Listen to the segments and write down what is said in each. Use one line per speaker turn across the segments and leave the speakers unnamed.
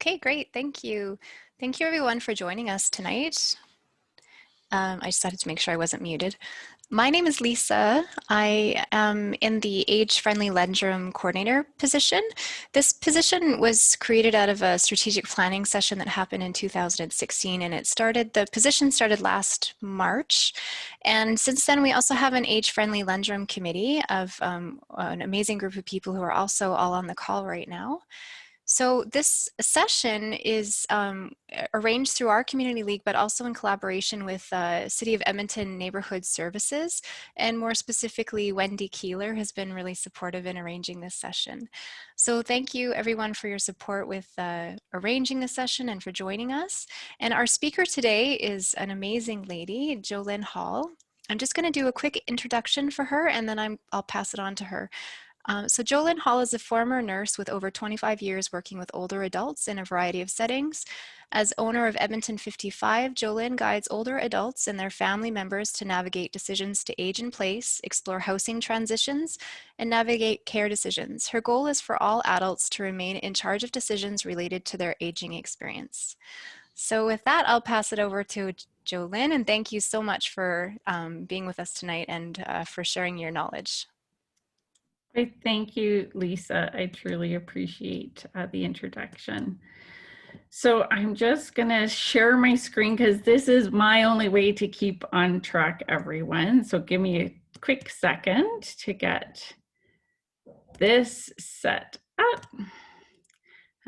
Okay, great. Thank you. Thank you everyone for joining us tonight. I decided to make sure I wasn't muted. My name is Lisa. I am in the Age-Friendly Lunchroom Coordinator position. This position was created out of a strategic planning session that happened in 2016, and the position started last March. And since then, we also have an Age-Friendly Lunchroom committee of an amazing group of people who are also all on the call right now. So this session is arranged through our community league, but also in collaboration with City of Edmonton Neighborhood Services, and more specifically, Wendy Keeler has been really supportive in arranging this session. So thank you everyone for your support with arranging the session and for joining us. And our speaker today is an amazing lady, Jolyn Hall. I'm just going to do a quick introduction for her, and then I'll pass it on to her. So Jolyn Hall is a former nurse with over 25 years working with older adults in a variety of settings. As owner of Edmonton55, Jolyn guides older adults and their family members to navigate decisions to age in place, explore housing transitions, and navigate care decisions. Her goal is for all adults to remain in charge of decisions related to their aging experience. So with that, I'll pass it over to Jolyn, and thank you so much for being with us tonight and for sharing your knowledge.
Great, thank you, Lisa. I truly appreciate the introduction. So I'm just gonna share my screen because this is my only way to keep on track, everyone. So give me a quick second to get this set up.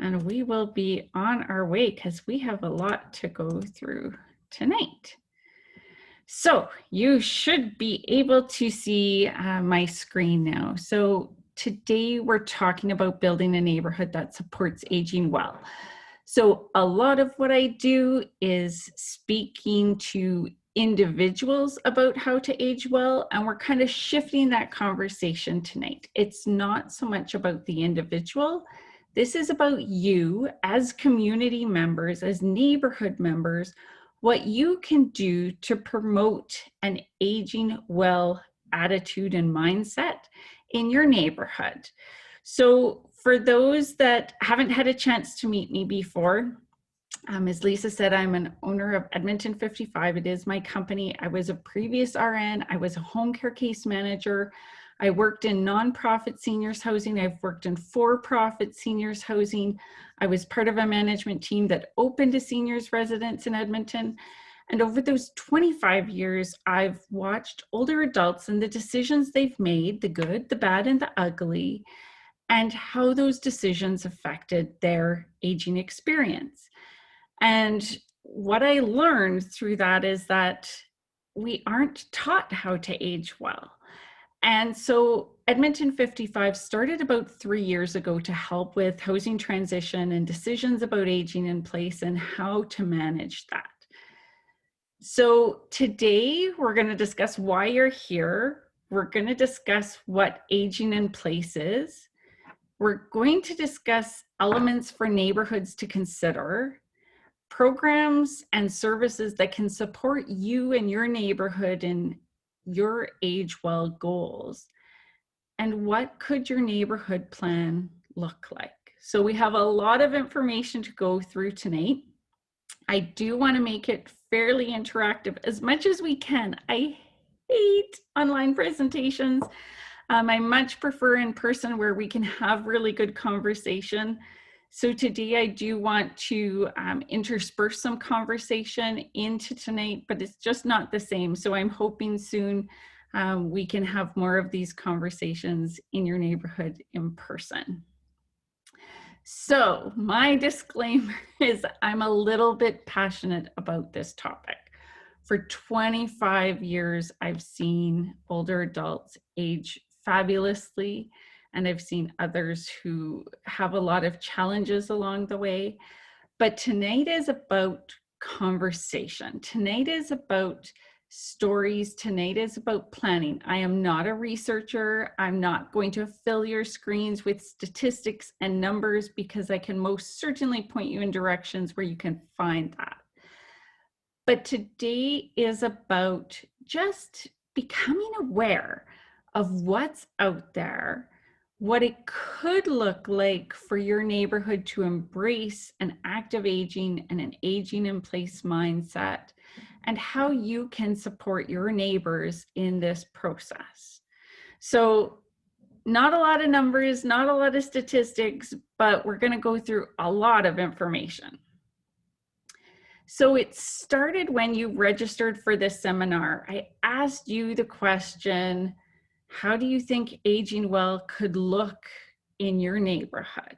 And we will be on our way because we have a lot to go through tonight. So you should be able to see my screen now. So today we're talking about building a neighborhood that supports aging well. So a lot of what I do is speaking to individuals about how to age well, and we're kind of shifting that conversation tonight. It's not so much about the individual. This is about you as community members, as neighborhood members, what you can do to promote an aging well attitude and mindset in your neighborhood. So for those that haven't had a chance to meet me before, as Lisa said, I'm an owner of Edmonton55. It is my company. I was a previous RN. I was a home care case manager. I worked in nonprofit seniors housing. I've worked in for-profit seniors housing. I was part of a management team that opened a seniors residence in Edmonton. And over those 25 years, I've watched older adults and the decisions they've made, the good, the bad, and the ugly, and how those decisions affected their aging experience. And what I learned through that is that we aren't taught how to age well. And so Edmonton55 started about 3 years ago to help with housing transition and decisions about aging in place and how to manage that. So today we're going to discuss why you're here. We're going to discuss what aging in place is. We're going to discuss elements for neighborhoods to consider, programs and services that can support you and your neighborhood in your age well goals, and what could your neighborhood plan look like. So we have a lot of information to go through tonight. I do want to make it fairly interactive as much as we can. I hate online presentations. I much prefer in person where we can have really good conversation. So today I do want to intersperse some conversation into tonight, but it's just not the same. So I'm hoping soon we can have more of these conversations in your neighborhood in person. So my disclaimer is I'm a little bit passionate about this topic. For 25 years, I've seen older adults age fabulously, and I've seen others who have a lot of challenges along the way. But tonight is about conversation. Tonight is about stories. Tonight is about planning. I am not a researcher. I'm not going to fill your screens with statistics and numbers because I can most certainly point you in directions where you can find that. But today is about just becoming aware of what's out there, what it could look like for your neighborhood to embrace an active aging and an aging in place mindset, and how you can support your neighbors in this process. So not a lot of numbers, not a lot of statistics, but we're going to go through a lot of information. So it started when you registered for this seminar. I asked you the question, how do you think aging well could look in your neighborhood?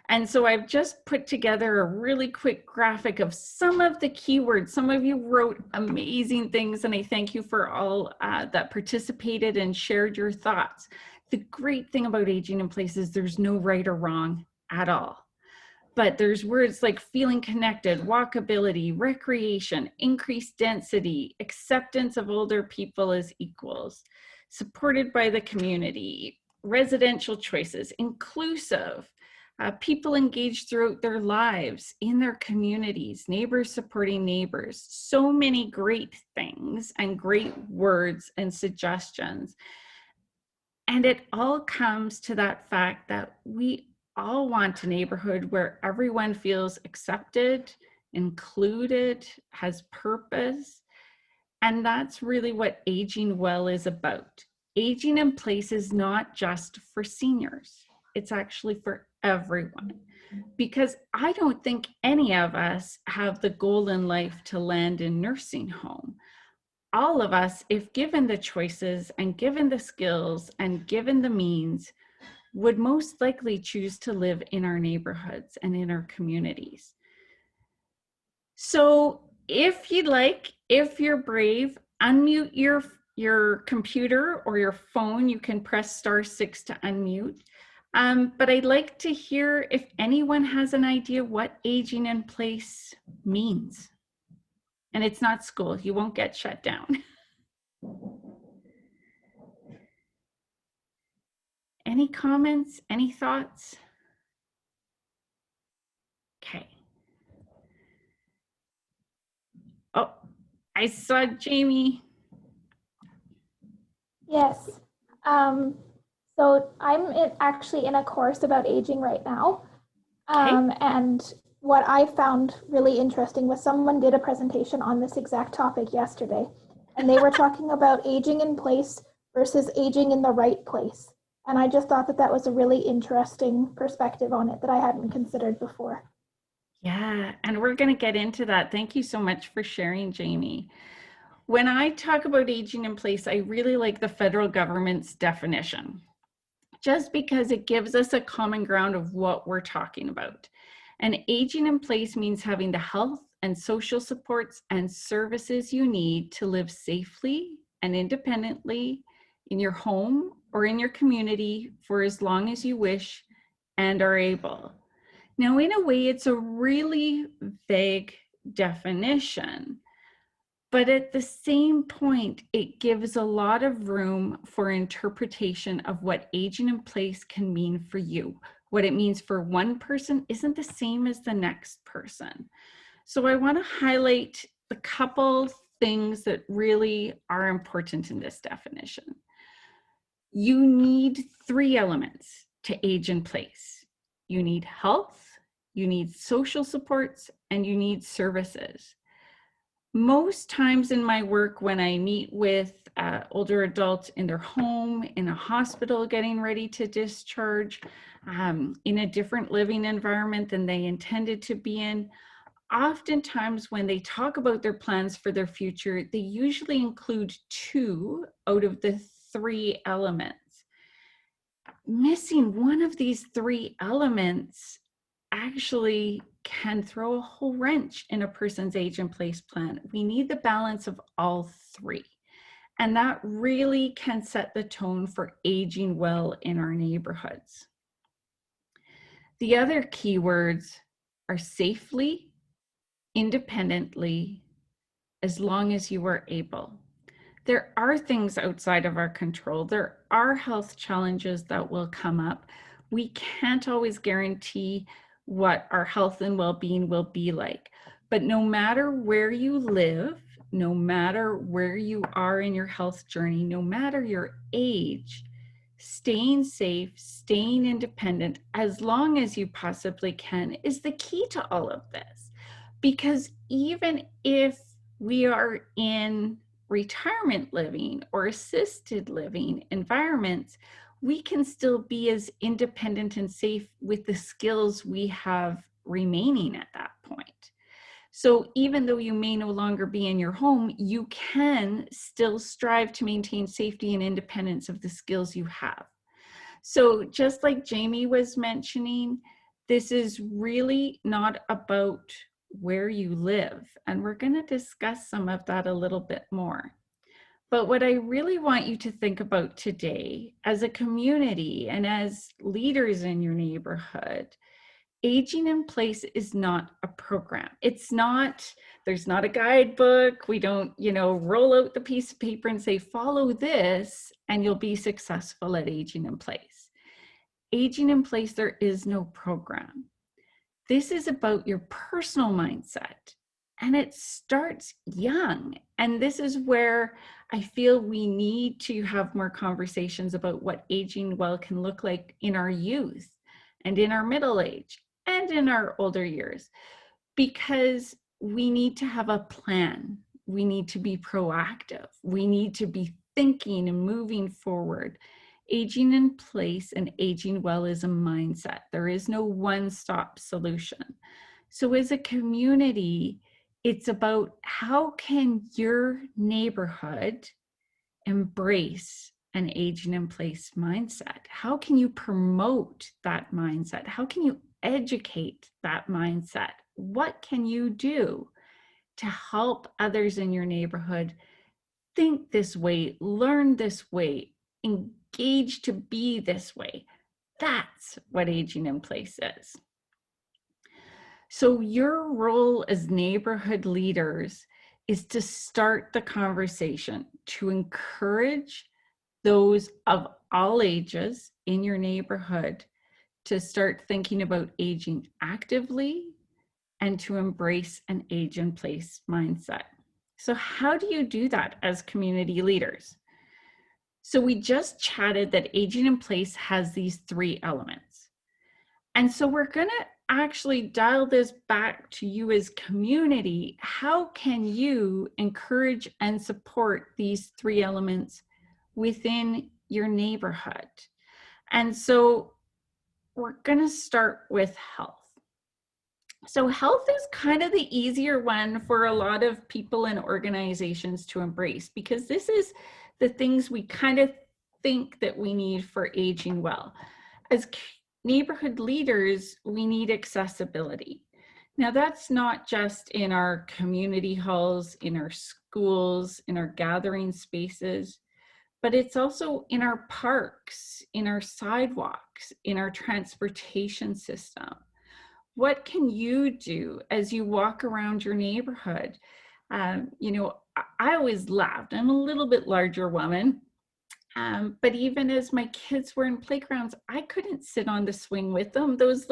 And so I've just put together a really quick graphic of some of the keywords. Some of you wrote amazing things, and I thank you for all that participated and shared your thoughts. The great thing about aging in place is there's no right or wrong at all. But there's words like feeling connected, walkability, recreation, increased density, acceptance of older people as equals, supported by the community, residential choices, inclusive, people engaged throughout their lives, in their communities, neighbors supporting neighbors. So many great things and great words and suggestions. And it all comes to that fact that we all want a neighborhood where everyone feels accepted, included, has purpose. And that's really what aging well is about. Aging in place is not just for seniors. It's actually for everyone. Because I don't think any of us have the goal in life to land in nursing home. All of us, if given the choices and given the skills and given the means, would most likely choose to live in our neighborhoods and in our communities. So if you'd like, if you're brave, unmute your computer or your phone. You can press *6 to unmute. But I'd like to hear if anyone has an idea what aging in place means. And it's not school, you won't get shut down. Any comments, any thoughts? Okay. Oh, I saw Jamie.
Yes. So I'm actually in a course about aging right now. And what I found really interesting was someone did a presentation on this exact topic yesterday, and they were talking about aging in place versus aging in the right place. And I just thought that that was a really interesting perspective on it that I hadn't considered before.
Yeah, and we're going to get into that. Thank you so much for sharing, Jamie. When I talk about aging in place, I really like the federal government's definition, just because it gives us a common ground of what we're talking about. And aging in place means having the health and social supports and services you need to live safely and independently in your home or in your community for as long as you wish and are able. Now, in a way, it's a really vague definition, but at the same point, it gives a lot of room for interpretation of what aging in place can mean for you. What it means for one person isn't the same as the next person. So I want to highlight a couple things that really are important in this definition. You need 3 elements to age in place. You need health, you need social supports, and you need services. Most times in my work, when I meet with older adults in their home, in a hospital getting ready to discharge, in a different living environment than they intended to be in, oftentimes when they talk about their plans for their future, they usually include 2 out of the 3 elements. Missing one of these 3 elements actually can throw a whole wrench in a person's age in place plan. We need the balance of all 3. And that really can set the tone for aging well in our neighborhoods. The other keywords are safely, independently, as long as you are able. There are things outside of our control. There are health challenges that will come up. We can't always guarantee what our health and well-being will be like. But no matter where you live, no matter where you are in your health journey, no matter your age, staying safe, staying independent as long as you possibly can is the key to all of this. Because even if we are in retirement living or assisted living environments, we can still be as independent and safe with the skills we have remaining at that point. So even though you may no longer be in your home, you can still strive to maintain safety and independence of the skills you have. So just like Jamie was mentioning, this is really not about where you live. And we're going to discuss some of that a little bit more. But what I really want you to think about today as a community and as leaders in your neighborhood, aging in place is not a program. It's not, there's not a guidebook. We don't, roll out the piece of paper and say, follow this and you'll be successful at aging in place. Aging in place, there is no program. This is about your personal mindset, and it starts young. And this is where I feel we need to have more conversations about what aging well can look like in our youth and in our middle age and in our older years, because we need to have a plan. We need to be proactive. We need to be thinking and moving forward. Aging in place and aging well is a mindset. There is no one-stop solution. So as a community, it's about how can your neighborhood embrace an aging in place mindset? How can you promote that mindset? How can you educate that mindset? What can you do to help others in your neighborhood think this way, learn this way, engage to be this way? That's what aging in place is. So your role as neighborhood leaders is to start the conversation, to encourage those of all ages in your neighborhood to start thinking about aging actively and to embrace an age in place mindset. So how do you do that as community leaders? So we just chatted that aging in place has these 3 elements. And so we're going to actually dial this back to you as community. How can you encourage and support these 3 elements within your neighborhood? And so we're going to start with health. So health is kind of the easier one for a lot of people and organizations to embrace, because this is the things we kind of think that we need for aging well. As neighborhood leaders, we need accessibility. Now that's not just in our community halls, in our schools, in our gathering spaces, but it's also in our parks, in our sidewalks, in our transportation system. What can you do as you walk around your neighborhood? I always laughed. I'm a little bit larger woman, but even as my kids were in playgrounds, I couldn't sit on the swing with them. Those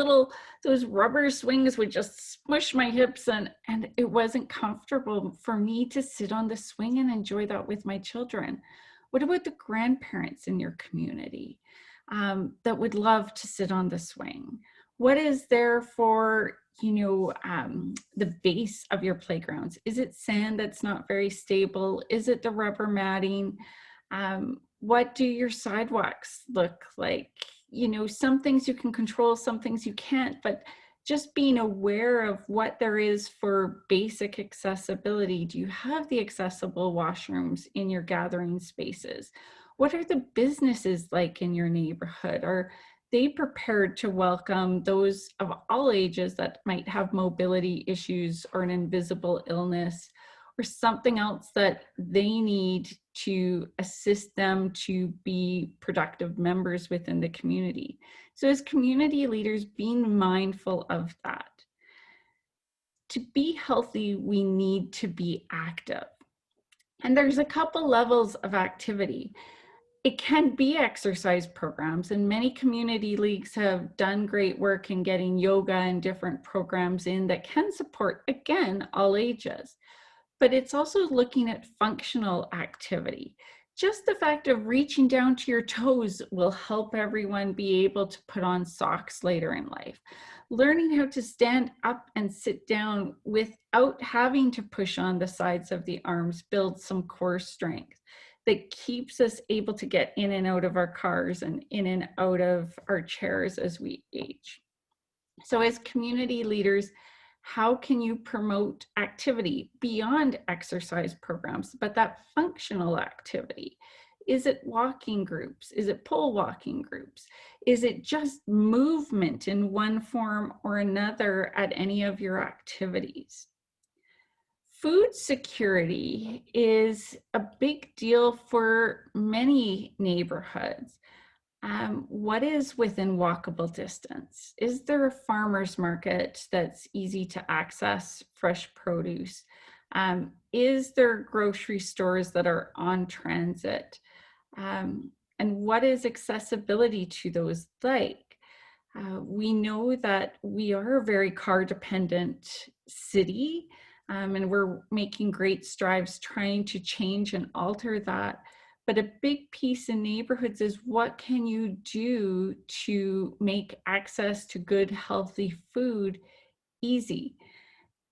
rubber swings would just smush my hips, and it wasn't comfortable for me to sit on the swing and enjoy that with my children. What about the grandparents in your community that would love to sit on the swing? What is there for, the base of your playgrounds? Is it sand that's not very stable? Is it the rubber matting? What do your sidewalks look like? Some things you can control, some things you can't, but just being aware of what there is for basic accessibility. Do you have the accessible washrooms in your gathering spaces? What are the businesses like in your neighborhood? Are they prepared to welcome those of all ages that might have mobility issues or an invisible illness or something else that they need to assist them to be productive members within the community? So as community leaders, being mindful of that. To be healthy, we need to be active. And there's a couple levels of activity. It can be exercise programs, and many community leagues have done great work in getting yoga and different programs in that can support, again, all ages. But it's also looking at functional activity. just the fact of reaching down to your toes will help everyone be able to put on socks later in life. Learning how to stand up and sit down without having to push on the sides of the arms builds some core strength that keeps us able to get in and out of our cars and in and out of our chairs as we age. So as community leaders, how can you promote activity beyond exercise programs, but that functional activity? Is it walking groups? Is it pole walking groups? Is it just movement in one form or another at any of your activities? Food security is a big deal for many neighborhoods. What is within walkable distance? Is there a farmer's market that's easy to access fresh produce? Is there grocery stores that are on transit? And what is accessibility to those like? We know that we are a very car dependent city, and we're making great strides trying to change and alter that. But a big piece in neighborhoods is what can you do to make access to good, healthy food easy?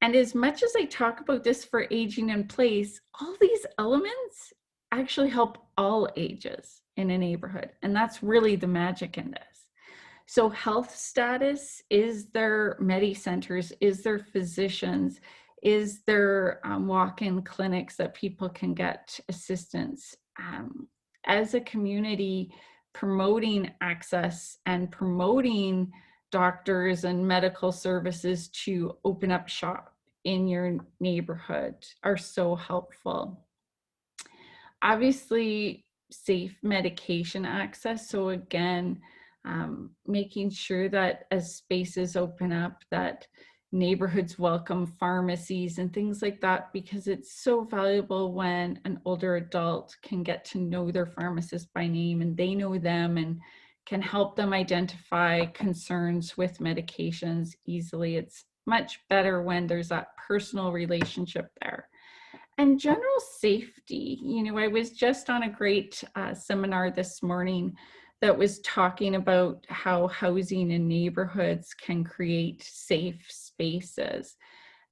And as much as I talk about this for aging in place, all these elements actually help all ages in a neighborhood. And that's really the magic in this. So health status, is there Medi centers? Is there physicians? Is there walk-in clinics that people can get assistance? As a community, promoting access and promoting doctors and medical services to open up shop in your neighborhood are so helpful. Obviously, safe medication access. So again, making sure that as spaces open up, that neighborhoods welcome pharmacies and things like that, because it's so valuable when an older adult can get to know their pharmacist by name and they know them and can help them identify concerns with medications easily. It's much better when there's that personal relationship there. And general safety, you know, I was just on a great seminar this morning that was talking about how housing in neighborhoods can create safe spaces.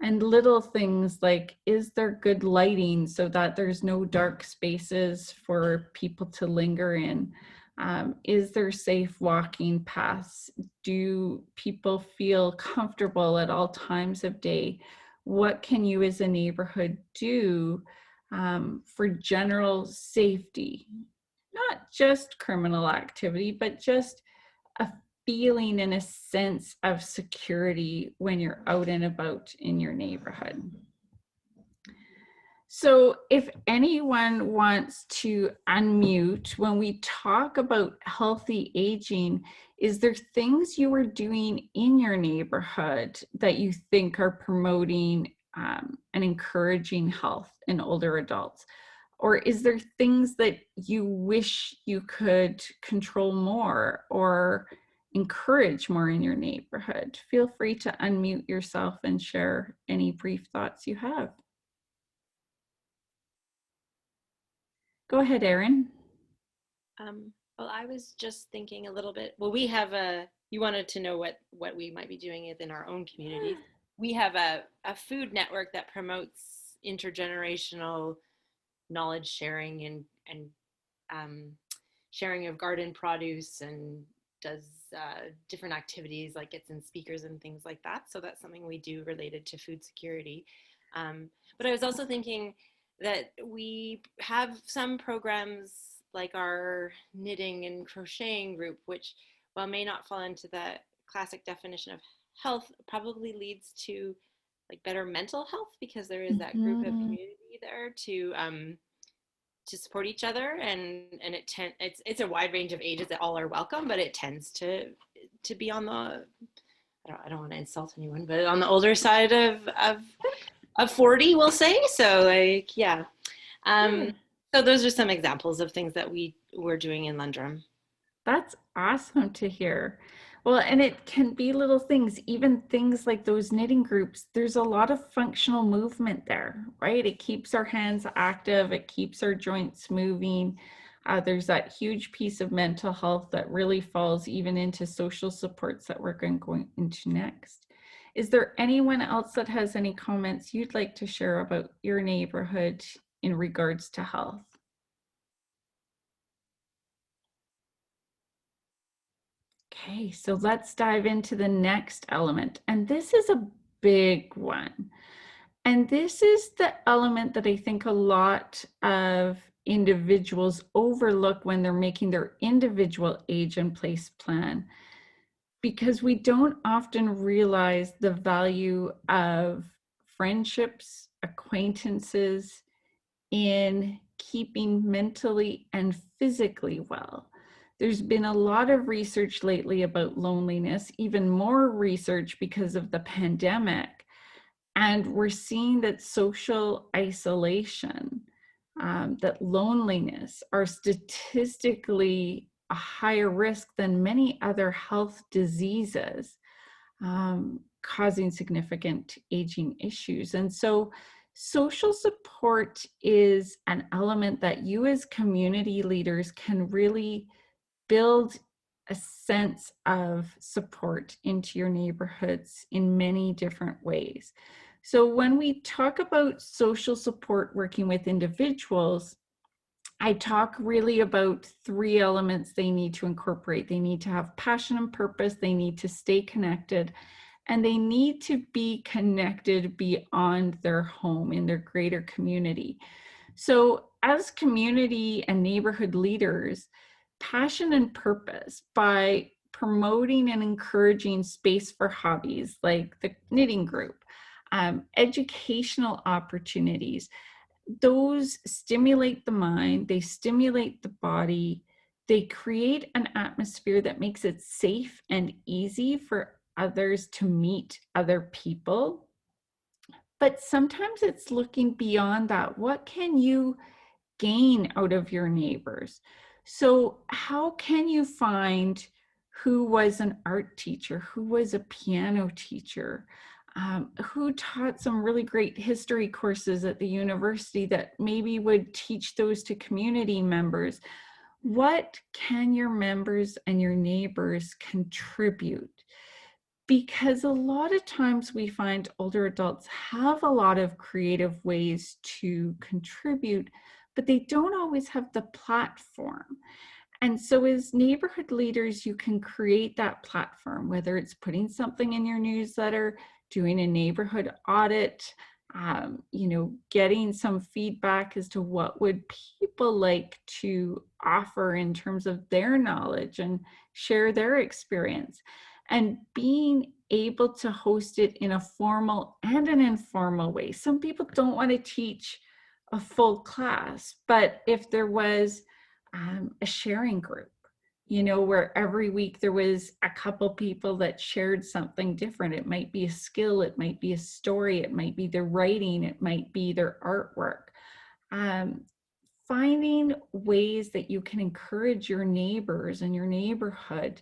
And little things like, is there good lighting so that there's no dark spaces for people to linger in? Is there safe walking paths? Do people feel comfortable at all times of day? What can you as a neighborhood do for general safety? Not just criminal activity, but just a feeling and a sense of security when you're out and about in your neighborhood. So if anyone wants to unmute, when we talk about healthy aging, is there things you are doing in your neighborhood that you think are promoting and encouraging health in older adults? Or is there things that you wish you could control more or encourage more in your neighborhood? Feel free to unmute yourself and share any brief thoughts you have. Go ahead, Erin.
Well, I was just thinking a little bit, well, we have you wanted to know what we might be doing within our own communities. We have a food network that promotes intergenerational knowledge sharing and sharing of garden produce, and does different activities like gets in speakers and things like that. So that's something we do related to food security. But I was also thinking that we have some programs like our knitting and crocheting group, which while may not fall into the classic definition of health, probably leads to like better mental health, because there is that group of community there to support each other, and it's a wide range of ages that all are welcome, but it tends to be on the, I don't want to insult anyone, but on the older side of 40, we'll say. So like, yeah. So those are some examples of things that we're doing in Lundrum.
That's awesome to hear. Well, and it can be little things, even things like those knitting groups. There's a lot of functional movement there, right? It keeps our hands active, it keeps our joints moving. There's that huge piece of mental health that really falls even into social supports that we're going into next. Is there anyone else that has any comments you'd like to share about your neighborhood in regards to health? Okay, so let's dive into the next element. And this is a big one. And this is the element that I think a lot of individuals overlook when they're making their individual age and place plan, because we don't often realize the value of friendships, acquaintances in keeping mentally and physically well. There's been a lot of research lately about loneliness, even more research because of the pandemic. And we're seeing that social isolation, that loneliness are statistically a higher risk than many other health diseases, causing significant aging issues. And so social support is an element that you as community leaders can really build a sense of support into your neighborhoods in many different ways. So when we talk about social support working with individuals, I talk really about 3 elements they need to incorporate. They need to have passion and purpose, they need to stay connected, and they need to be connected beyond their home in their greater community. So as community and neighborhood leaders, passion and purpose by promoting and encouraging space for hobbies like the knitting group, educational opportunities, those stimulate the mind, they stimulate the body, they create an atmosphere that makes it safe and easy for others to meet other people. But sometimes it's looking beyond that. What can you gain out of your neighbors? So how can you find who was an art teacher, who was a piano teacher, who taught some really great history courses at the university that maybe would teach those to community members? What can your members and your neighbors contribute? Because a lot of times we find older adults have a lot of creative ways to contribute, but they don't always have the platform. And so as neighborhood leaders, you can create that platform, whether it's putting something in your newsletter, doing a neighborhood audit, getting some feedback as to what would people like to offer in terms of their knowledge and share their experience. And being able to host it in a formal and an informal way. Some people don't want to teach a full class, but if there was a sharing group, where every week there was a couple people that shared something different. It might be a skill, it might be a story, it might be their writing, it might be their artwork. Finding ways that you can encourage your neighbors and your neighborhood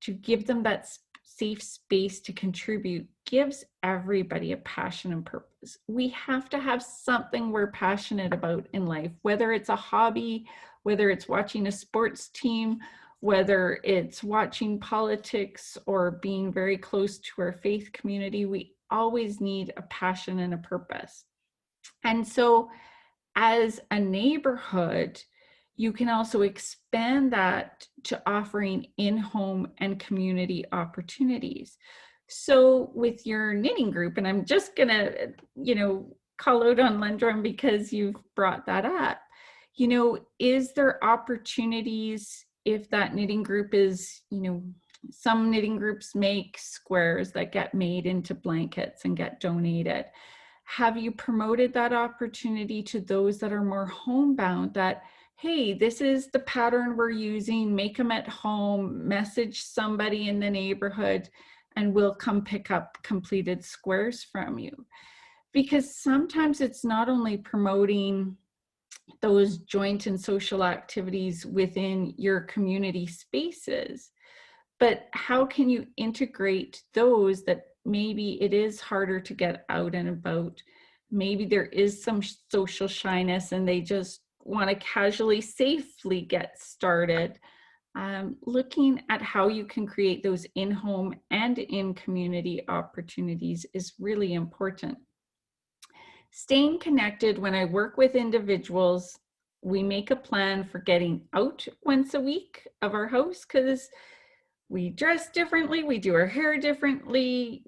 to give them that safe space to contribute gives everybody a passion and purpose. We have to have something we're passionate about in life, whether it's a hobby, whether it's watching a sports team, whether it's watching politics or being very close to our faith community. We always need a passion and a purpose. And so as a neighborhood, you can also expand that to offering in-home and community opportunities. So with your knitting group, and I'm just gonna, call out on Lendrum because you've brought that up, is there opportunities if that knitting group is, some knitting groups make squares that get made into blankets and get donated. Have you promoted that opportunity to those that are more homebound that, hey, this is the pattern we're using, make them at home, message somebody in the neighborhood, and we'll come pick up completed squares from you? Because sometimes it's not only promoting those joint and social activities within your community spaces, but how can you integrate those that maybe it is harder to get out and about? Maybe there is some social shyness and they just want to casually, safely get started. Looking at how you can create those in-home and in-community opportunities is really important. Staying connected. When I work with individuals, we make a plan for getting out once a week of our house because we dress differently, we do our hair differently,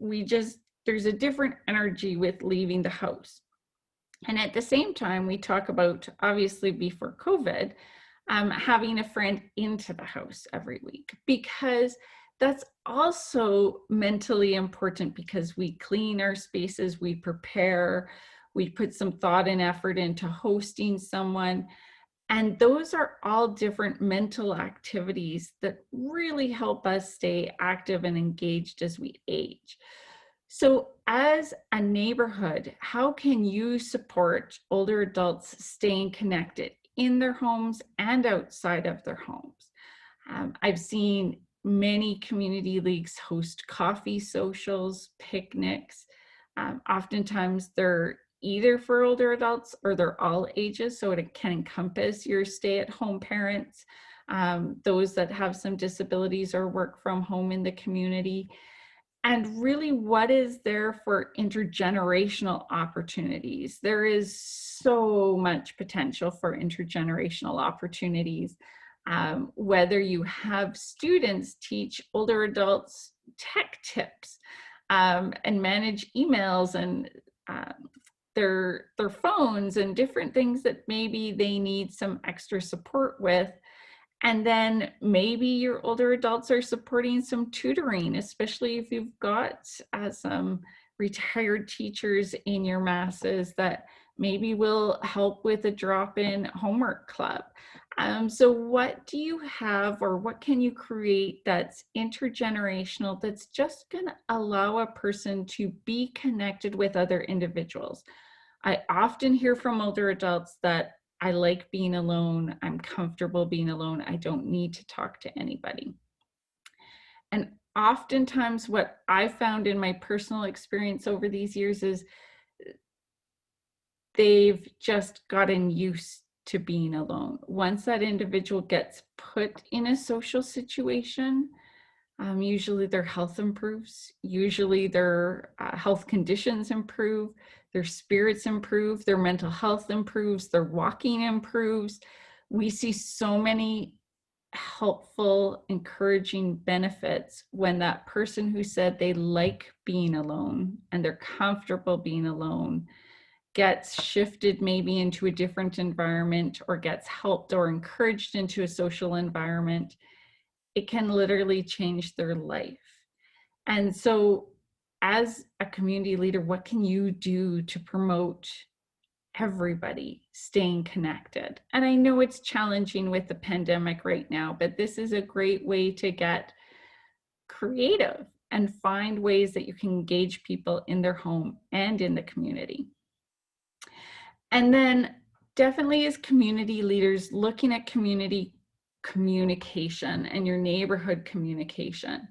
there's a different energy with leaving the house. And at the same time, we talk about, obviously before COVID, having a friend into the house every week, because that's also mentally important, because we clean our spaces, we prepare, we put some thought and effort into hosting someone. And those are all different mental activities that really help us stay active and engaged as we age. So as a neighborhood, how can you support older adults staying connected in their homes and outside of their homes? I've seen many community leagues host coffee socials, picnics. Oftentimes they're either for older adults or they're all ages, so it can encompass your stay-at-home parents, those that have some disabilities or work from home in the community. And really, what is there for intergenerational opportunities? There is so much potential for intergenerational opportunities. Whether you have students teach older adults tech tips and manage emails and their phones and different things that maybe they need some extra support with. And then maybe your older adults are supporting some tutoring, especially if you've got some retired teachers in your masses that maybe will help with a drop-in homework club. So what do you have, or what can you create that's intergenerational, that's just going to allow a person to be connected with other individuals? I often hear from older adults that I like being alone, I'm comfortable being alone, I don't need to talk to anybody. And oftentimes what I found in my personal experience over these years is they've just gotten used to being alone. Once that individual gets put in a social situation, usually their health improves, usually their health conditions improve, their spirits improve, their mental health improves, their walking improves. We see so many helpful, encouraging benefits when that person who said they like being alone and they're comfortable being alone gets shifted maybe into a different environment, or gets helped or encouraged into a social environment. It can literally change their life. And so as a community leader, what can you do to promote everybody staying connected? And I know it's challenging with the pandemic right now, but this is a great way to get creative and find ways that you can engage people in their home and in the community. And then definitely as community leaders, looking at community communication and your neighborhood communication,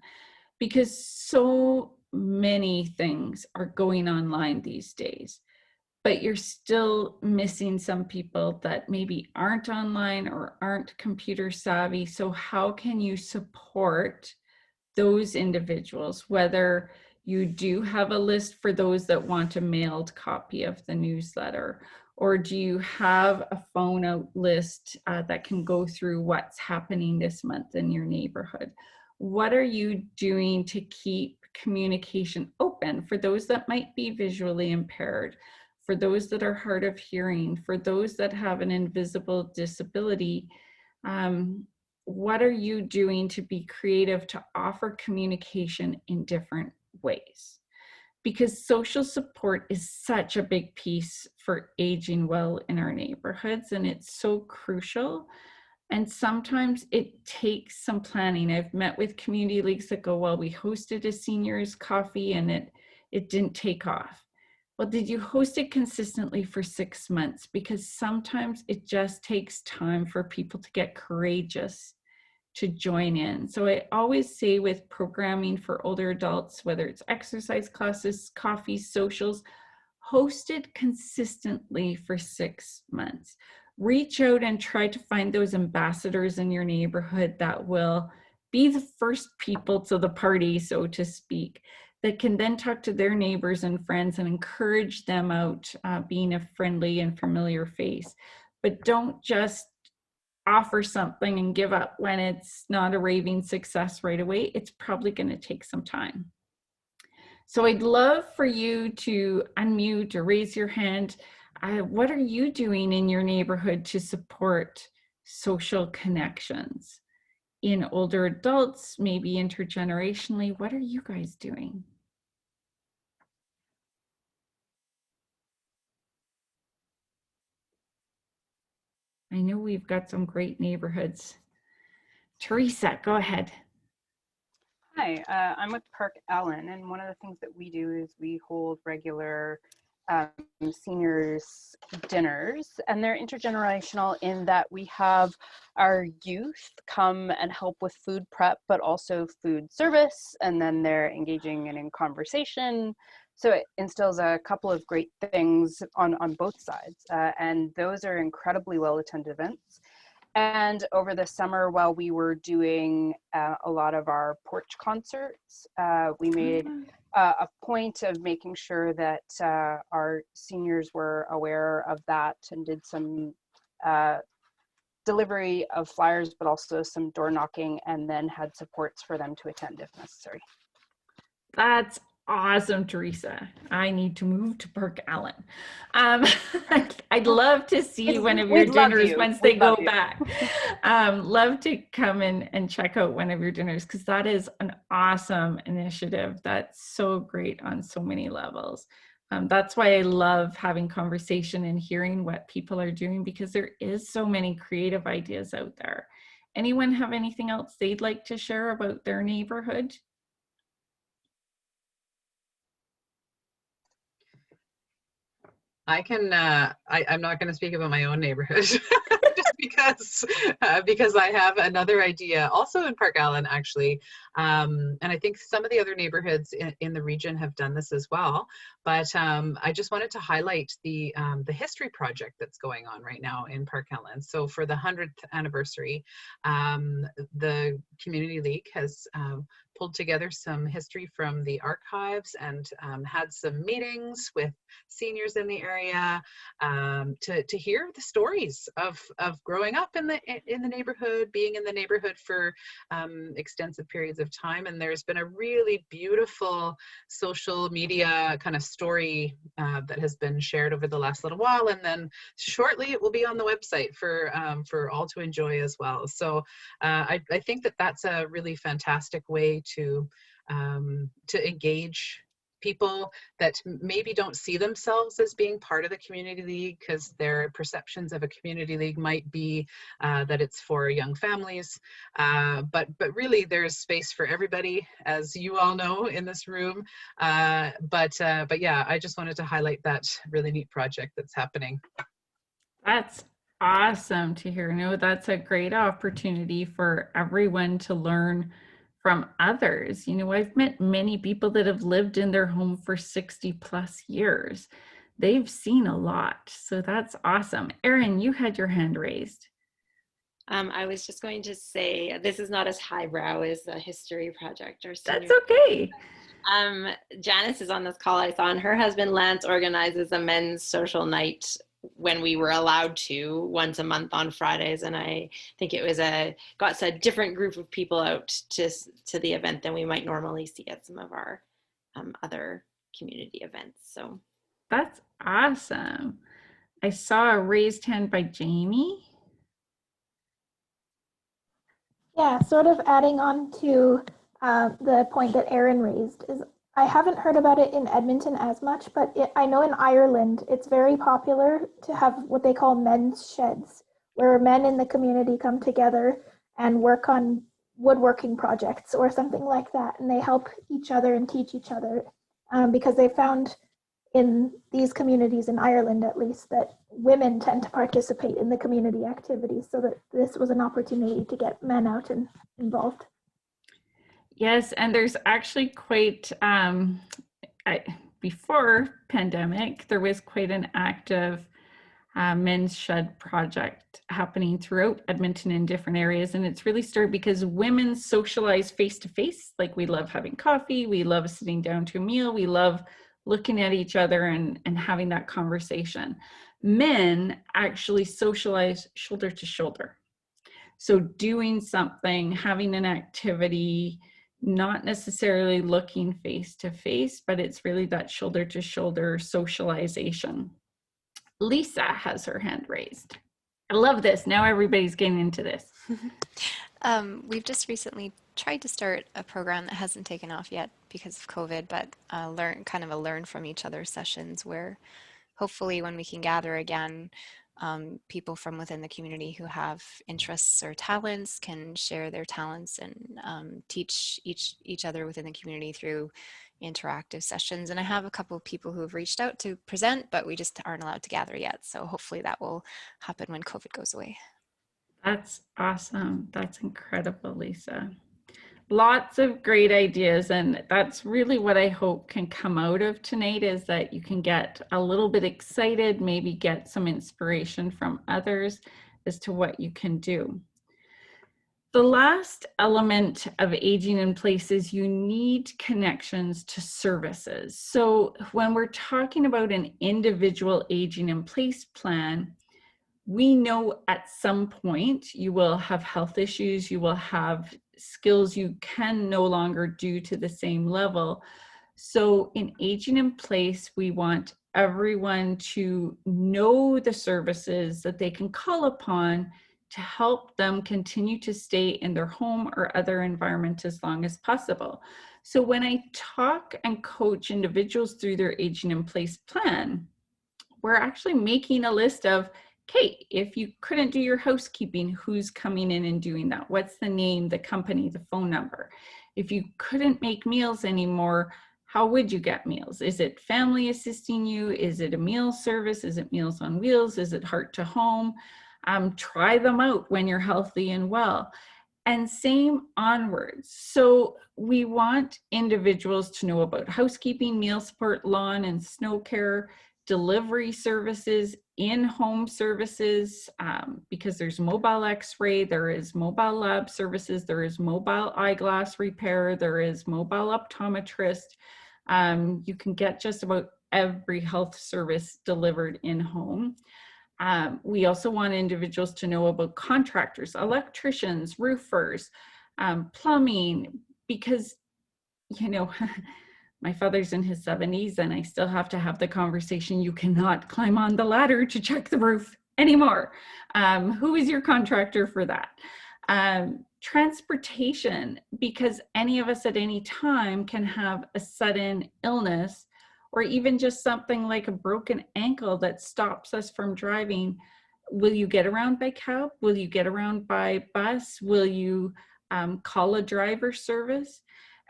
because so many things are going online these days, but you're still missing some people that maybe aren't online or aren't computer savvy. So how can you support those individuals, whether you do have a list for those that want a mailed copy of the newsletter, or do you have a phone out list that can go through what's happening this month in your neighborhood? What are you doing to keep communication open for those that might be visually impaired, for those that are hard of hearing, for those that have an invisible disability? What are you doing to be creative to offer communication in different ways? Because social support is such a big piece for aging well in our neighborhoods, and it's so crucial. And sometimes it takes some planning. I've met with community leagues that go, well, we hosted a seniors coffee and it didn't take off. Well, did you host it consistently for 6 months? Because sometimes it just takes time for people to get courageous to join in. So I always say with programming for older adults, whether it's exercise classes, coffee, socials, host it consistently for 6 months. Reach out and try to find those ambassadors in your neighborhood that will be the first people to the party, so to speak, that can then talk to their neighbors and friends and encourage them out, being a friendly and familiar face. But don't just offer something and give up when it's not a raving success right away. It's probably going to take some time. So I'd love for you to unmute or raise your hand. What are you doing in your neighborhood to support social connections? In older adults, maybe intergenerationally, what are you guys doing? I know we've got some great neighborhoods. Teresa, go ahead.
Hi, I'm with Park Allen, and one of the things that we do is we hold regular seniors dinners, and they're intergenerational in that we have our youth come and help with food prep, but also food service, and then they're engaging in conversation. So it instills a couple of great things on both sides, and those are incredibly well attended events. And over the summer, while we were doing a lot of our porch concerts, we made a point of making sure that our seniors were aware of that and did some delivery of flyers, but also some door knocking, and then had supports for them to attend if necessary.
That's awesome, Teresa. I need to move to Park Allen. I'd love to see one of your dinners once they go back. Love to come in and check out one of your dinners, because that is an awesome initiative. That's so great on so many levels. That's why I love having conversation and hearing what people are doing, because there is so many creative ideas out there. Anyone have anything else they'd like to share about their neighborhood?
I can, I'm not going to speak about my own neighborhood just because I have another idea also in Park Allen, actually. And I think some of the other neighborhoods in the region have done this as well. But I just wanted to highlight the history project that's going on right now in Park Allen. So for the 100th anniversary, the Community League has pulled together some history from the archives and had some meetings with seniors in the area to hear the stories of growing up in the neighborhood, being in the neighborhood for extensive periods of time. And there's been a really beautiful social media kind of story that has been shared over the last little while, and then shortly it will be on the website for all to enjoy as well. So I think that that's a really fantastic way to engage people that maybe don't see themselves as being part of the community league, because their perceptions of a community league might be that it's for young families, but really there's space for everybody, as you all know in this room. But yeah, I just wanted to highlight that really neat project that's happening.
That's awesome to hear. No, that's a great opportunity for everyone to learn from others. You know, I've met many people that have lived in their home for 60+ years. They've seen a lot. So that's awesome. Erin, you had your hand raised.
I was just going to say, this is not as highbrow as the history project or senior.
That's okay.
Janice is on this call. I saw, and her husband Lance organizes a men's social night when we were allowed to, once a month on Fridays, and I think it was got a different group of people out to the event than we might normally see at some of our other community events. So
that's awesome. I saw a raised hand by Jamie.
Yeah, sort of adding on to the point that Erin raised, is I haven't heard about it in Edmonton as much, but I know in Ireland, it's very popular to have what they call men's sheds, where men in the community come together and work on woodworking projects or something like that. And they help each other and teach each other because they found in these communities in Ireland, at least, that women tend to participate in the community activities, so that this was an opportunity to get men out and involved.
Yes, and there's actually quite, before pandemic, there was quite an active men's shed project happening throughout Edmonton in different areas. And it's really started because women socialize face to face. Like, we love having coffee, we love sitting down to a meal, we love looking at each other and having that conversation. Men actually socialize shoulder to shoulder. So doing something, having an activity, not necessarily looking face to face, but it's really that shoulder to shoulder socialization. Lisa has her hand raised. I love this. Now everybody's getting into this.
We've just recently tried to start a program that hasn't taken off yet because of COVID, but learn from each other sessions where hopefully when we can gather again, people from within the community who have interests or talents can share their talents and teach each other within the community through interactive sessions. And I have a couple of people who have reached out to present, but we just aren't allowed to gather yet. So hopefully that will happen when COVID goes away.
That's awesome. That's incredible, Lisa. Lots of great ideas, and that's really what I hope can come out of tonight, is that you can get a little bit excited, maybe get some inspiration from others as to what you can do. The last element of aging in place is you need connections to services. So when we're talking about an individual aging in place plan, we know at some point you will have health issues, you will have skills you can no longer do to the same level. So in aging in place, we want everyone to know the services that they can call upon to help them continue to stay in their home or other environment as long as possible. So when I talk and coach individuals through their aging in place plan, we're actually making a list of, okay, if you couldn't do your housekeeping, who's coming in and doing that? What's the name, the company, the phone number? If you couldn't make meals anymore, how would you get meals? Is it family assisting you? Is it a meal service? Is it Meals on Wheels? Is it Heart to Home? Try them out when you're healthy and well. And same onwards. So we want individuals to know about housekeeping, meal support, lawn and snow care, delivery services, in-home services, because there's mobile x-ray, there is mobile lab services, there is mobile eyeglass repair, there is mobile optometrist. You can get just about every health service delivered in-home. We also want individuals to know about contractors, electricians, roofers, plumbing, because, you know, my father's in his 70s and I still have to have the conversation. You cannot climb on the ladder to check the roof anymore. Who is your contractor for that? Transportation, because any of us at any time can have a sudden illness or even just something like a broken ankle that stops us from driving. Will you get around by cab? Will you get around by bus? Will you call a driver service?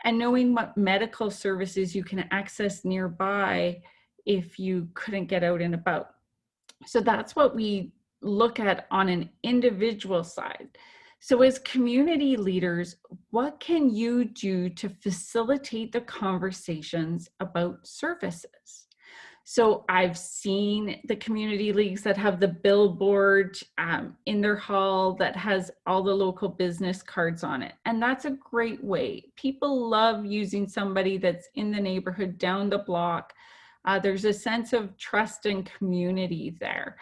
And knowing what medical services you can access nearby if you couldn't get out and about. So that's what we look at on an individual side. So as community leaders, what can you do to facilitate the conversations about services? So I've seen the community leagues that have the billboard in their hall that has all the local business cards on it. And that's a great way. People love using somebody that's in the neighborhood down the block. There's a sense of trust and community there.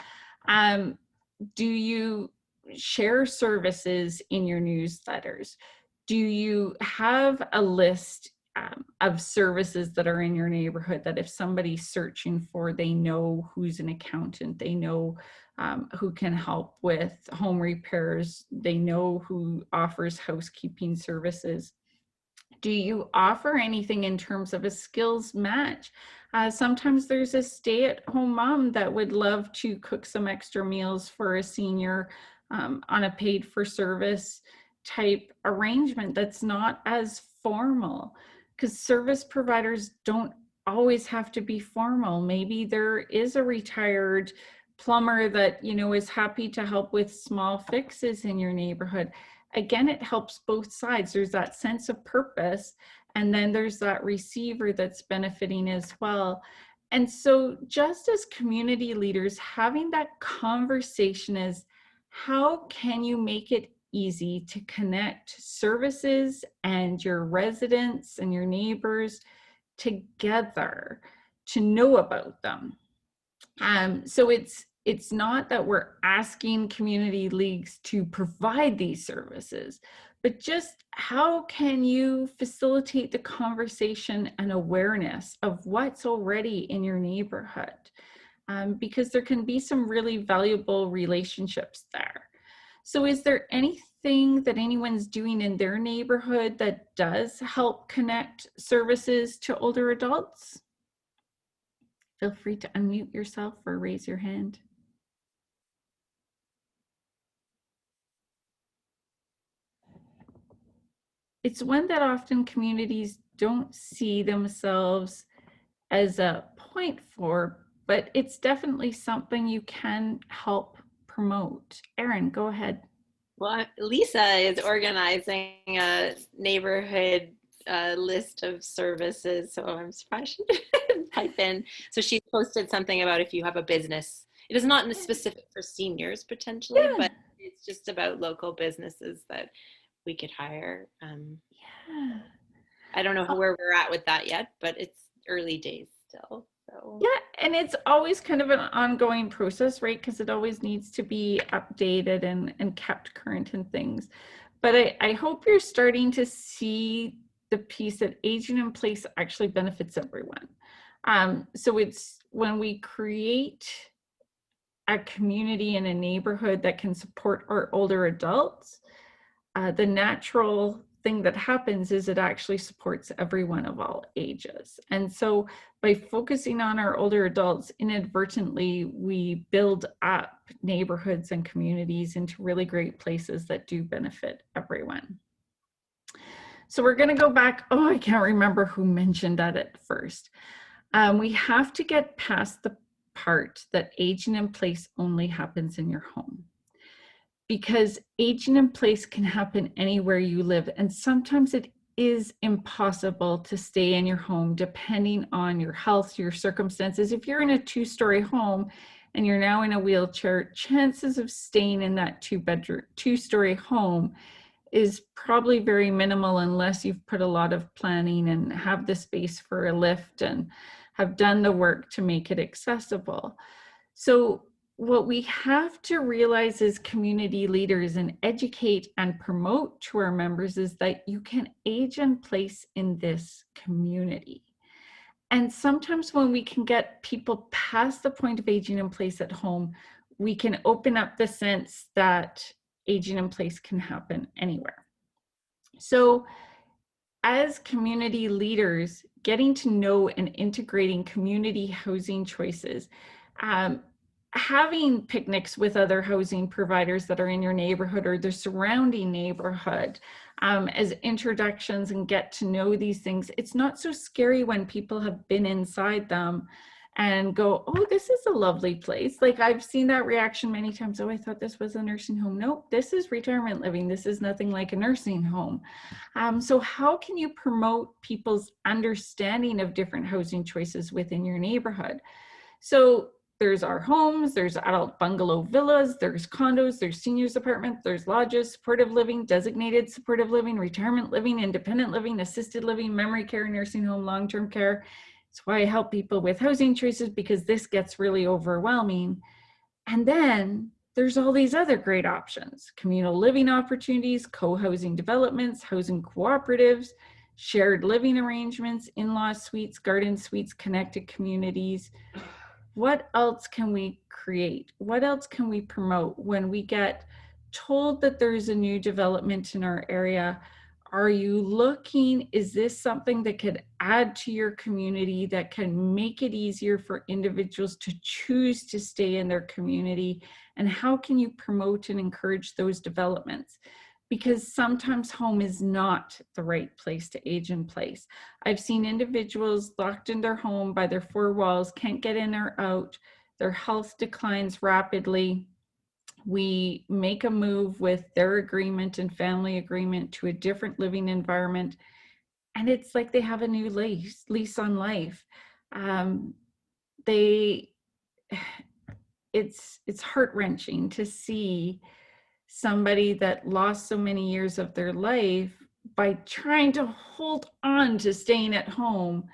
Do you share services in your newsletters? Do you have a list of services that are in your neighborhood that if somebody's searching for, they know who's an accountant, they know who can help with home repairs, they know who offers housekeeping services? Do you offer anything in terms of a skills match? Sometimes there's a stay-at-home mom that would love to cook some extra meals for a senior on a paid-for-service type arrangement that's not as formal, because service providers don't always have to be formal. Maybe there is a retired plumber that, you know, is happy to help with small fixes in your neighborhood. Again, it helps both sides. There's that sense of purpose, and then there's that receiver that's benefiting as well. And so just as community leaders, having that conversation is, how can you make it easy to connect services and your residents and your neighbors together to know about them? So it's not that we're asking community leagues to provide these services, but just how can you facilitate the conversation and awareness of what's already in your neighborhood? Because there can be some really valuable relationships there. So is there anything that anyone's doing in their neighborhood that does help connect services to older adults? Feel free to unmute yourself or raise your hand. It's one that often communities don't see themselves as a point for, but it's definitely something you can help promote. Erin, go ahead.
Well, Lisa is organizing a neighborhood list of services, so I'm surprised she didn't type in. So she posted something about if you have a business. It is not specific for seniors potentially, but it's just about local businesses that we could hire.
Yeah.
I don't know where we're at with that yet, but it's early days still. So.
Yeah, and it's always kind of an ongoing process, right? Because it always needs to be updated and kept current and things. But I hope you're starting to see the piece that aging in place actually benefits everyone. So it's when we create a community and a neighborhood that can support our older adults, the natural thing that happens is it actually supports everyone of all ages. And so by focusing on our older adults, inadvertently, we build up neighborhoods and communities into really great places that do benefit everyone. So we're going to go back. Oh, I can't remember who mentioned that at first. We have to get past the part that aging in place only happens in your home. Because aging in place can happen anywhere you live. And sometimes it is impossible to stay in your home depending on your health, your circumstances. If you're in a 2-story home and you're now in a wheelchair, chances of staying in that 2-story home is probably very minimal unless you've put a lot of planning and have the space for a lift and have done the work to make it accessible. So what we have to realize as community leaders and educate and promote to our members is that you can age in place in this community. And sometimes when we can get people past the point of aging in place at home, we can open up the sense that aging in place can happen anywhere. So as community leaders, getting to know and integrating community housing choices, having picnics with other housing providers that are in your neighborhood or the surrounding neighborhood as introductions and get to know these things. It's not so scary when people have been inside them and go, oh, this is a lovely place. Like I've seen that reaction many times. Oh, I thought this was a nursing home. Nope, this is retirement living. This is nothing like a nursing home. So how can you promote people's understanding of different housing choices within your neighborhood? So there's our homes, there's adult bungalow villas, there's condos, there's seniors apartments, there's lodges, supportive living, designated supportive living, retirement living, independent living, assisted living, memory care, nursing home, long-term care. It's why I help people with housing choices, because this gets really overwhelming. And then there's all these other great options: communal living opportunities, co-housing developments, housing cooperatives, shared living arrangements, in-law suites, garden suites, connected communities. What else can we create? What else can we promote when we get told that there's a new development in our area? Are you looking, is this something that could add to your community, that can make it easier for individuals to choose to stay in their community? And how can you promote and encourage those developments? because sometimes home is not the right place to age in place. I've seen individuals locked in their home by their four walls, can't get in or out, their health declines rapidly. We make a move with their agreement and family agreement to a different living environment, and it's like they have a new lease on life. It's heart-wrenching to see somebody that lost so many years of their life by trying to hold on to staying at home,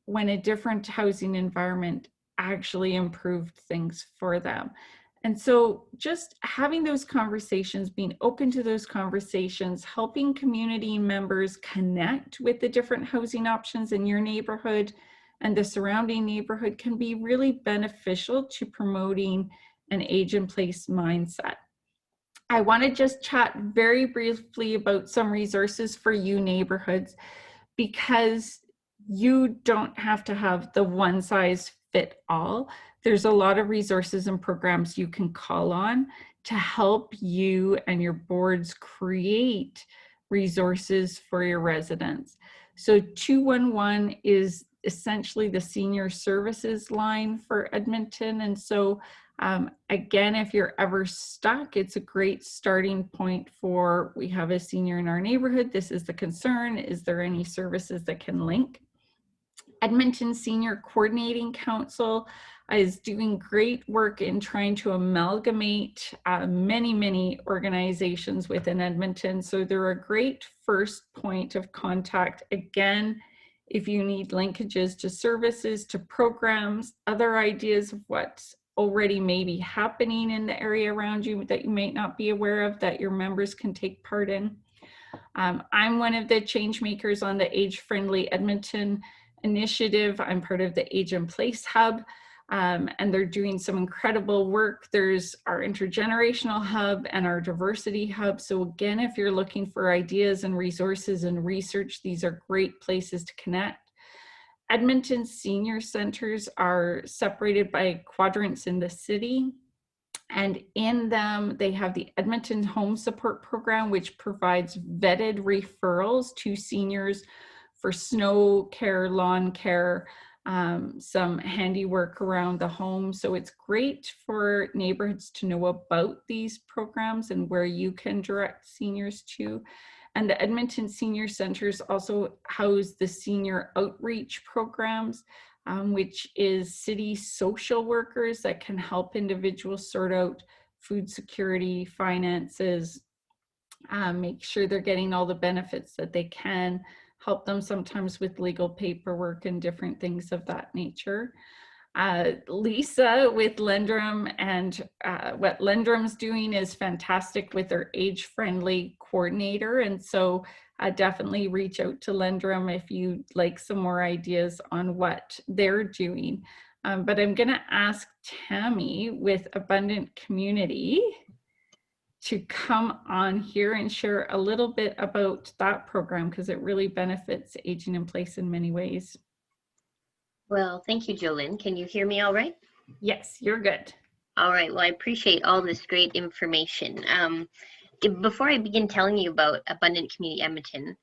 when a different housing environment actually improved things for them. And so just having those conversations, being open to those conversations, helping community members connect with the different housing options in your neighborhood and the surrounding neighborhood can be really beneficial to promoting an age in place mindset. I want to just chat very briefly about some resources for you neighborhoods, because you don't have to have the one size fit all. There's a lot of resources and programs you can call on to help you and your boards create resources for your residents. So 211 is essentially the senior services line for Edmonton. And so again, if you're ever stuck, it's a great starting point for, we have a senior in our neighborhood, this is the concern, is there any services that can link? Edmonton Senior Coordinating Council is doing great work in trying to amalgamate many organizations within Edmonton. So they're a great first point of contact. Again, if you need linkages to services, to programs, other ideas of what's already maybe happening in the area around you that you might not be aware of that your members can take part in. I'm one of the change makers on the Age Friendly Edmonton initiative. I'm part of the Age in Place Hub, and they're doing some incredible work. There's our intergenerational hub and our diversity hub. So again, if you're looking for ideas and resources and research, these are great places to connect. Edmonton senior centers are separated by quadrants in the city, and in them they have the Edmonton Home Support Program, which provides vetted referrals to seniors for snow care, lawn care, some handiwork around the home. So it's great for neighborhoods to know about these programs and where you can direct seniors to. And the Edmonton Senior Centers also house the senior outreach programs, which is city social workers that can help individuals sort out food security, finances, make sure they're getting all the benefits that they can, help them sometimes with legal paperwork and different things of that nature. Lisa with Lendrum, and what Lendrum's doing is fantastic with their age-friendly coordinator. And so definitely reach out to Lendrum if you'd like some more ideas on what they're doing. But I'm gonna ask Tammy with Abundant Community to come on here and share a little bit about that program, because it really benefits aging in place in many ways.
Well, thank you, Jolyn. Can you hear me all right?
Yes, you're good.
All right. Well, I appreciate all this great information. Before I begin telling you about Abundant Community Edmonton,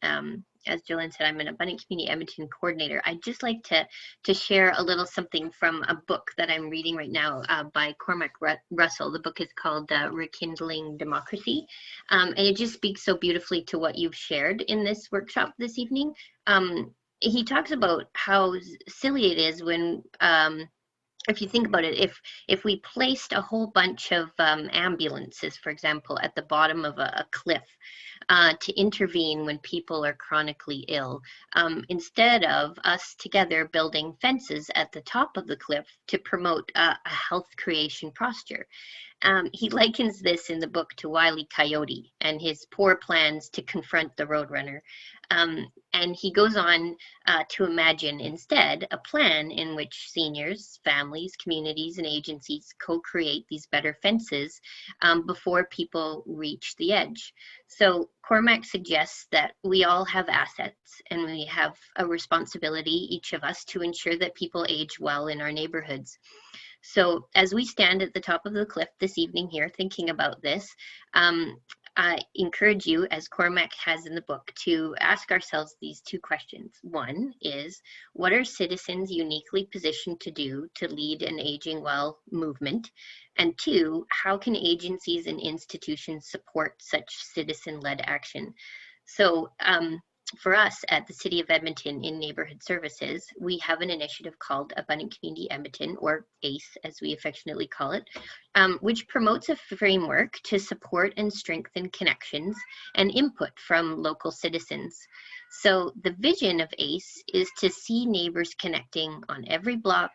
as Jolyn said, I'm an Abundant Community Edmonton coordinator. I'd just like to share a little something from a book that I'm reading right now by Cormac Russell. The book is called Rekindling Democracy. And it just speaks so beautifully to what you've shared in this workshop this evening. He talks about how silly it is when, if you think about it, if we placed a whole bunch of ambulances, for example, at the bottom of a cliff to intervene when people are chronically ill, instead of us together building fences at the top of the cliff to promote a health creation posture. He likens this in the book to Wile E. Coyote and his poor plans to confront the Roadrunner. And he goes on to imagine instead a plan in which seniors, families, communities, and agencies co-create these better fences before people reach the edge. So Cormac suggests that we all have assets and we have a responsibility, each of us, to ensure that people age well in our neighborhoods. So as we stand at the top of the cliff this evening here thinking about this, I encourage you, as Cormac has in the book, to ask ourselves these two questions. One is, what are citizens uniquely positioned to do to lead an aging well movement? And two, how can agencies and institutions support such citizen-led action? So for us at the City of Edmonton in Neighborhood Services, we have an initiative called Abundant Community Edmonton, or ACE as we affectionately call it, which promotes a framework to support and strengthen connections and input from local citizens. So the vision of ACE is to see neighbors connecting on every block,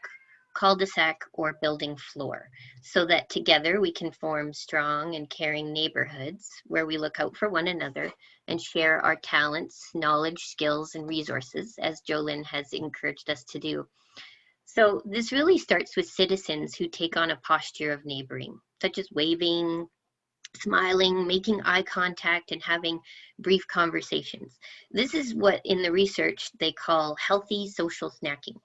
cul-de-sac, or building floor, so that together we can form strong and caring neighborhoods where we look out for one another and share our talents, knowledge, skills, and resources, as Jolyn has encouraged us to do. So this really starts with citizens who take on a posture of neighboring, such as waving, smiling, making eye contact, and having brief conversations. This is what in the research they call healthy social snacking.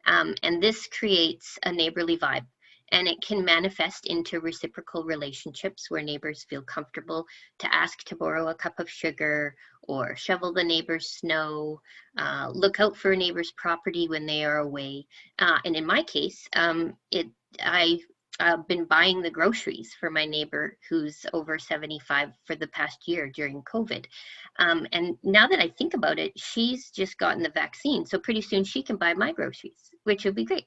And this creates a neighborly vibe, and it can manifest into reciprocal relationships where neighbors feel comfortable to ask to borrow a cup of sugar or shovel the neighbor's snow, look out for a neighbor's property when they are away. And in my case, I've been buying the groceries for my neighbor who's over 75 for the past year during COVID. And now that I think about it, she's just gotten the vaccine. So pretty soon she can buy my groceries, which would be great.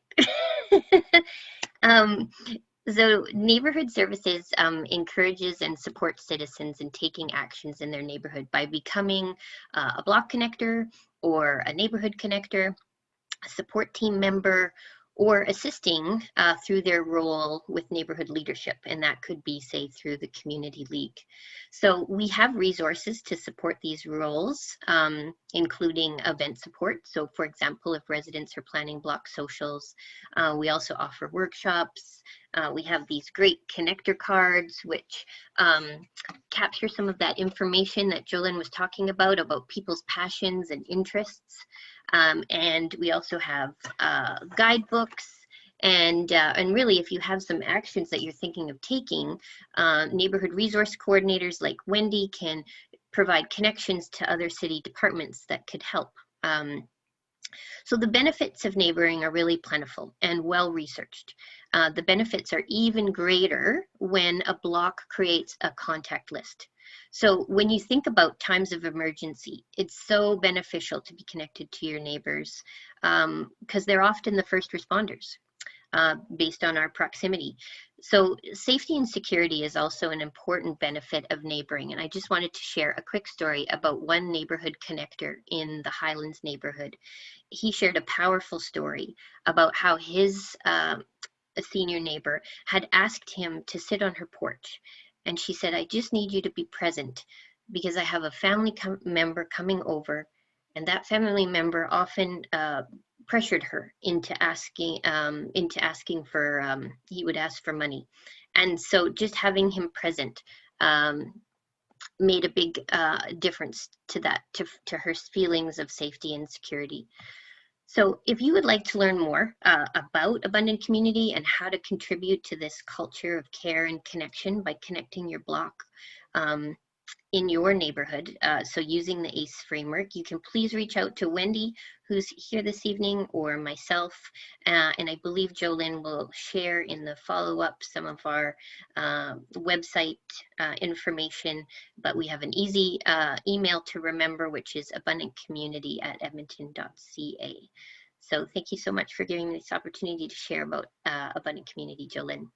So Neighborhood Services encourages and supports citizens in taking actions in their neighborhood by becoming a block connector or a neighborhood connector, a support team member, or assisting through their role with neighborhood leadership. And that could be, say, through the community league. So we have resources to support these roles, including event support. So for example, if residents are planning block socials, we also offer workshops. We have these great connector cards, which capture some of that information that Jolyn was talking about people's passions and interests. And we also have guidebooks, and really, if you have some actions that you're thinking of taking, neighborhood resource coordinators like Wendy can provide connections to other city departments that could help. So the benefits of neighboring are really plentiful and well researched. The benefits are even greater when a block creates a contact list. So when you think about times of emergency, it's so beneficial to be connected to your neighbors because they're often the first responders based on our proximity. So safety and security is also an important benefit of neighboring. And I just wanted to share a quick story about one neighborhood connector in the Highlands neighborhood. He shared a powerful story about how his a senior neighbor had asked him to sit on her porch. And she said, I just need you to be present because I have a family member coming over, and that family member often pressured her into asking for, he would ask for money. And so just having him present made a big difference to that, to her feelings of safety and security. So if you would like to learn more about Abundant Community and how to contribute to this culture of care and connection by connecting your block in your neighborhood, so using the ACE framework, you can please reach out to Wendy, who's here this evening, or myself, and I believe Jolyn will share in the follow-up some of our website information, but we have an easy email to remember, which is abundantcommunity@edmonton.ca. So thank you so much for giving me this opportunity to share about Abundant Community, Jolyn.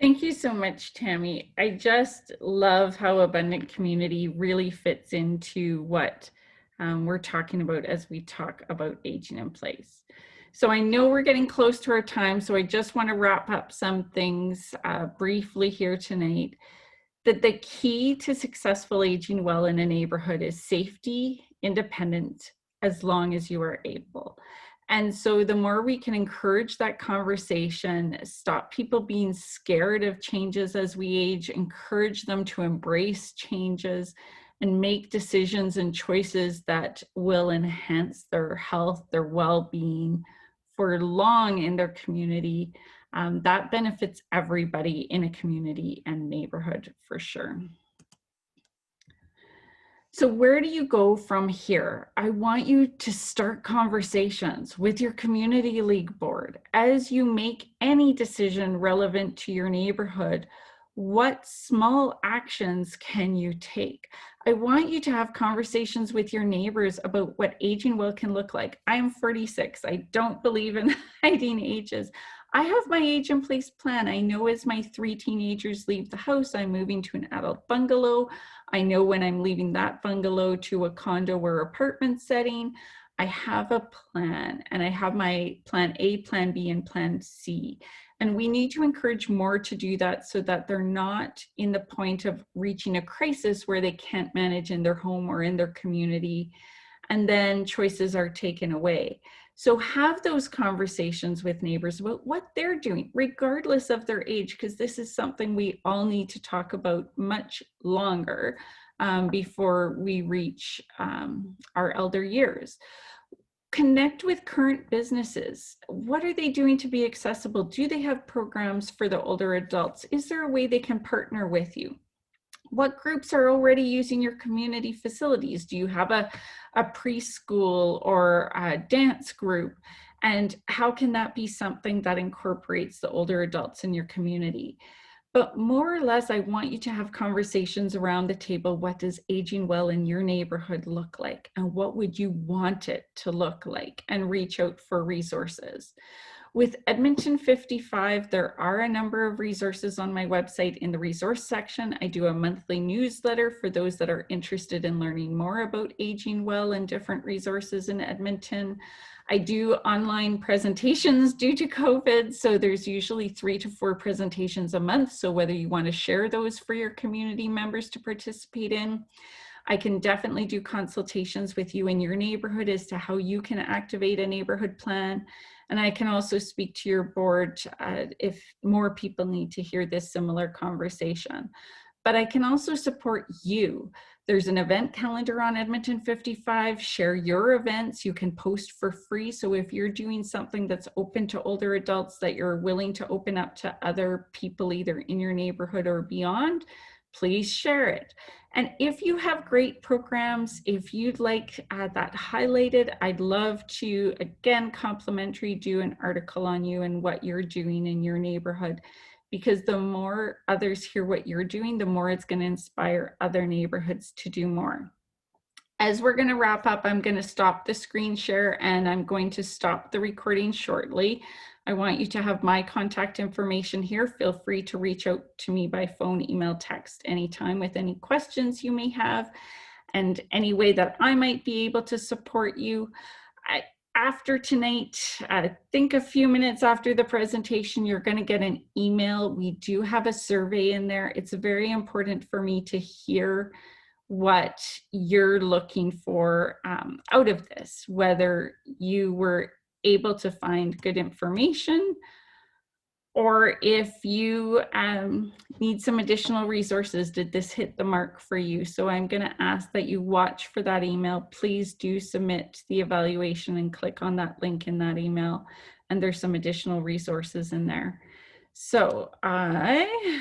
Thank you so much, Tammy. I just love how Abundant Community really fits into what we're talking about as we talk about aging in place. So I know we're getting close to our time, so I just want to wrap up some things briefly here tonight. That the key to successful aging well in a neighborhood is safety, independence, as long as you are able. And so the more we can encourage that conversation, stop people being scared of changes as we age, encourage them to embrace changes and make decisions and choices that will enhance their health, their well-being for long in their community, That benefits everybody in a community and neighborhood for sure. So where do you go from here? I want you to start conversations with your community league board. As you make any decision relevant to your neighborhood, what small actions can you take? I want you to have conversations with your neighbors about what aging well can look like. I am 46. I don't believe in hiding ages. I have my age in place plan. I know as my 3 teenagers leave the house, I'm moving to an adult bungalow. I know when I'm leaving that bungalow to a condo or apartment setting. I have a plan, and I have my plan A, plan B, and plan C. And we need to encourage more to do that so that they're not in the point of reaching a crisis where they can't manage in their home or in their community, and then choices are taken away. So have those conversations with neighbors about what they're doing, regardless of their age, because this is something we all need to talk about much longer before we reach our elder years. Connect with current businesses. What are they doing to be accessible? Do they have programs for the older adults? Is there a way they can partner with you? What groups are already using your community facilities? Do you have a preschool or a dance group? And how can that be something that incorporates the older adults in your community? But more or less, I want you to have conversations around the table. What does aging well in your neighborhood look like? And what would you want it to look like? And reach out for resources. With Edmonton55, there are a number of resources on my website in the resource section. I do a monthly newsletter for those that are interested in learning more about aging well and different resources in Edmonton. I do online presentations due to COVID, so there's usually 3 to 4 presentations a month. So whether you want to share those for your community members to participate in, I can definitely do consultations with you in your neighborhood as to how you can activate a neighborhood plan. And I can also speak to your board if more people need to hear this similar conversation. But I can also support you. There's an event calendar on Edmonton55. Share your events. You can post for free. So if you're doing something that's open to older adults that you're willing to open up to other people, either in your neighborhood or beyond, please share it. And if you have great programs, if you'd like that highlighted, I'd love to, again, complimentary do an article on you and what you're doing in your neighborhood. Because the more others hear what you're doing, the more it's going to inspire other neighborhoods to do more. As we're going to wrap up, I'm going to stop the screen share and I'm going to stop the recording shortly. I want you to have my contact information here. Feel free to reach out to me by phone, email, text anytime with any questions you may have and any way that I might be able to support you. After tonight, I think a few minutes after the presentation, you're going to get an email. We do have a survey in there. It's very important for me to hear what you're looking for out of this, whether you were able to find good information or if you need some additional resources. Did this hit the mark for you? So I'm going to ask that you watch for that email. Please do submit the evaluation and click on that link in that email. And there's some additional resources in there. So I